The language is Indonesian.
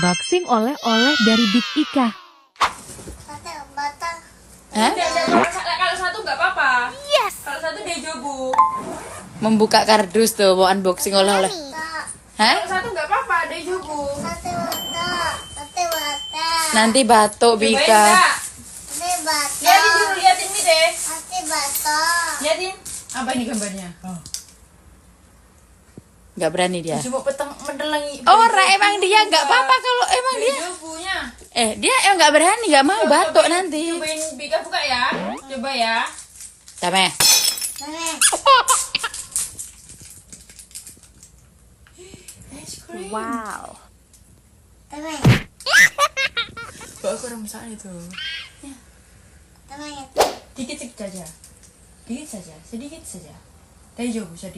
Unboxing oleh-oleh dari Big Ika. Sate batang. Hah? Kalau satu nggak apa-apa. Yes. Kalau satu dejobu. Membuka kardus tuh, mau unboxing oleh-oleh. Tak. Hah? Kalau satu nggak apa-apa, dejobu. Sate batang. Sate batang. Nanti batuk Cobain Bika. nggak? Sate batang. Liatin dulu, liatin nih deh. Sate batang. Liatin. Apa ini gambarnya? Nggak berani dia. Cuma petang mendelangi. Ora emang dia nggak apa-apa kalau emang dia. Dejobunya. Dia emang nggak berani, nggak mau batuk nanti. Cobain Bika buka ya. Coba ya. Sama. Nenek. Wow. Nenek. Bawa aku remsak itu. Nenek. Dikit saja. Dikit saja, sedikit saja. Dejobu sedikit.